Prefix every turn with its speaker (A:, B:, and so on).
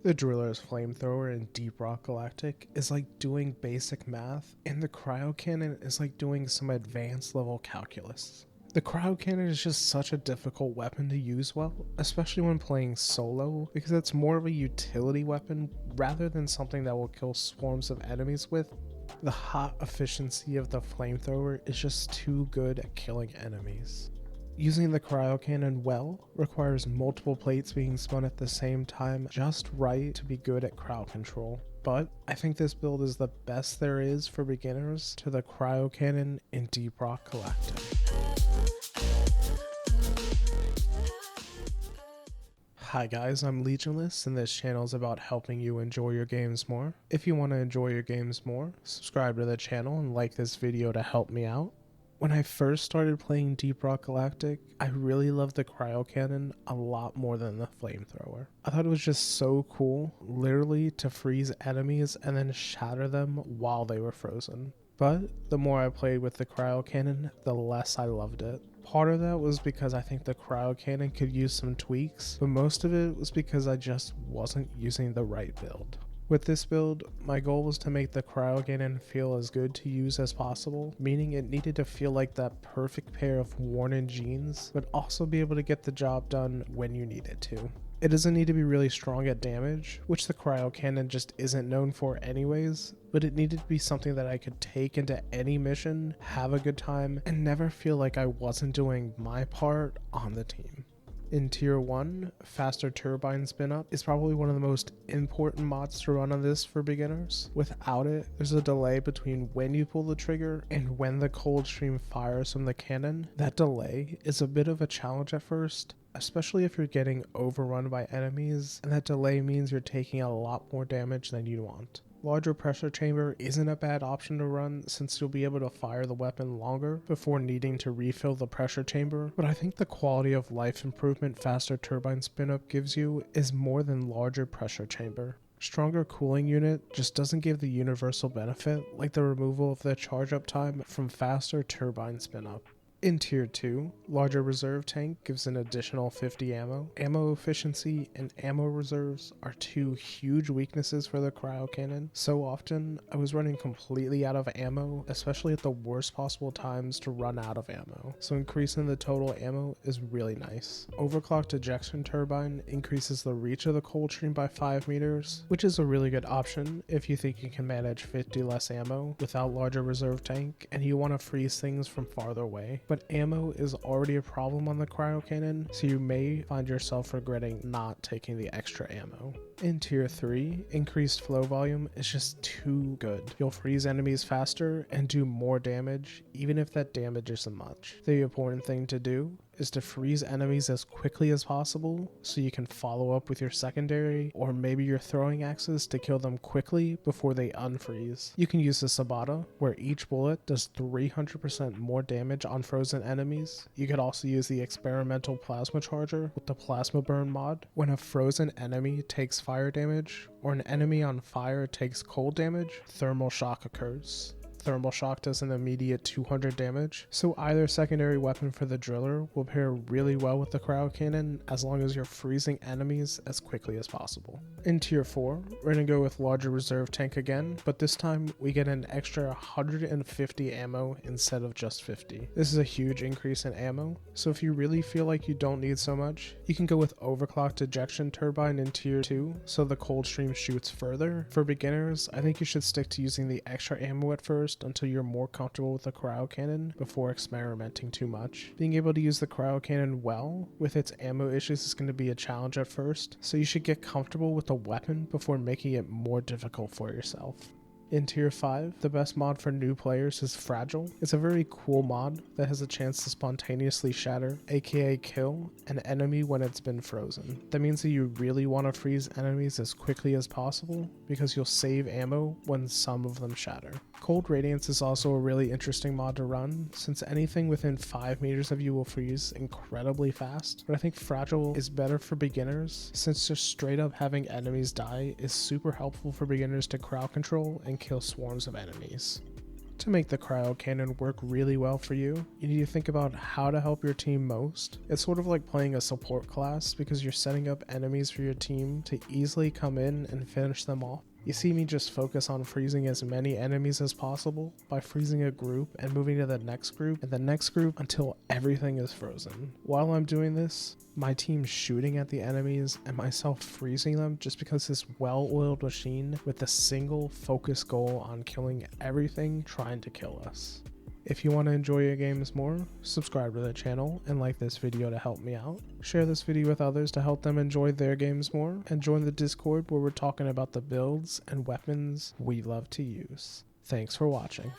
A: The Driller's flamethrower in Deep Rock Galactic is like doing basic math, and the Cryo Cannon is like doing some advanced level calculus. The Cryo Cannon is just such a difficult weapon to use well, especially when playing solo, because it's more of a utility weapon rather than something that will kill swarms of enemies with. The hot efficiency of the flamethrower is just too good at killing enemies. Using the Cryo Cannon well requires multiple plates being spun at the same time just right to be good at crowd control. But I think this build is the best there is for beginners to the Cryo Cannon in Deep Rock Galactic. Hi guys, I'm Legionless, and this channel is about helping you enjoy your games more. If you want to enjoy your games more, subscribe to the channel and like this video to help me out. When I first started playing Deep Rock Galactic, I really loved the Cryo Cannon a lot more than the flamethrower. I thought it was just so cool, literally to freeze enemies and then shatter them while they were frozen. But the more I played with the Cryo Cannon, the less I loved it. Part of that was because I think the Cryo Cannon could use some tweaks, but most of it was because I just wasn't using the right build. With this build, my goal was to make the Cryo Cannon feel as good to use as possible, meaning it needed to feel like that perfect pair of worn-in jeans, but also be able to get the job done when you need it to. It doesn't need to be really strong at damage, which the Cryo Cannon just isn't known for anyways, but it needed to be something that I could take into any mission, have a good time, and never feel like I wasn't doing my part on the team. In Tier 1, Faster Turbine Spin-Up is probably one of the most important mods to run on this for beginners. Without it, there's a delay between when you pull the trigger and when the cold stream fires from the cannon. That delay is a bit of a challenge at first, especially if you're getting overrun by enemies, and that delay means you're taking a lot more damage than you want. Larger pressure chamber isn't a bad option to run since you'll be able to fire the weapon longer before needing to refill the pressure chamber, but I think the quality of life improvement Faster Turbine Spin-Up gives you is more than larger pressure chamber. Stronger cooling unit just doesn't give the universal benefit like the removal of the charge up time from Faster Turbine Spin-Up. In Tier 2, larger reserve tank gives an additional 50 ammo. Ammo efficiency and ammo reserves are two huge weaknesses for the Cryo Cannon. So often, I was running completely out of ammo, especially at the worst possible times to run out of ammo. So increasing the total ammo is really nice. Overclocked ejection turbine increases the reach of the cold stream by 5 meters, which is a really good option if you think you can manage 50 less ammo without larger reserve tank and you want to freeze things from farther away. But ammo is already a problem on the Cryo Cannon, so you may find yourself regretting not taking the extra ammo. In Tier 3, increased flow volume is just too good. You'll freeze enemies faster and do more damage, even if that damage isn't much. The important thing to do is to freeze enemies as quickly as possible so you can follow up with your secondary or maybe your throwing axes to kill them quickly before they unfreeze. You can use the Sabata, where each bullet does 300% more damage on frozen enemies. You could also use the experimental plasma charger with the plasma burn mod. When a frozen enemy takes fire damage or an enemy on fire takes cold damage, thermal shock occurs. Thermal shock does an immediate 200 damage, so either secondary weapon for the driller will pair really well with the Cryo Cannon as long as you're freezing enemies as quickly as possible. In Tier 4, we're going to go with larger reserve tank again, but this time we get an extra 150 ammo instead of just 50. This is a huge increase in ammo, so if you really feel like you don't need so much, you can go with overclocked ejection turbine in Tier 2 so the cold stream shoots further. For beginners, I think you should stick to using the extra ammo at first until you're more comfortable with the Cryo Cannon before experimenting too much. Being able to use the Cryo Cannon well with its ammo issues is going to be a challenge at first, so you should get comfortable with the weapon before making it more difficult for yourself. In Tier 5, the best mod for new players is Fragile. It's a very cool mod that has a chance to spontaneously shatter, aka kill, an enemy when it's been frozen. That means that you really want to freeze enemies as quickly as possible because you'll save ammo when some of them shatter. Cold Radiance is also a really interesting mod to run since anything within 5 meters of you will freeze incredibly fast, but I think Fragile is better for beginners since just straight up having enemies die is super helpful for beginners to crowd control and kill swarms of enemies. To make the Cryo Cannon work really well for you, you need to think about how to help your team most. It's sort of like playing a support class because you're setting up enemies for your team to easily come in and finish them off. You see me just focus on freezing as many enemies as possible by freezing a group and moving to the next group and the next group until everything is frozen. While I'm doing this, my team's shooting at the enemies and myself freezing them just because this well-oiled machine with a single focused goal on killing everything trying to kill us. If you want to enjoy your games more, subscribe to the channel and like this video to help me out. Share this video with others to help them enjoy their games more, and join the Discord where we're talking about the builds and weapons we love to use. Thanks for watching.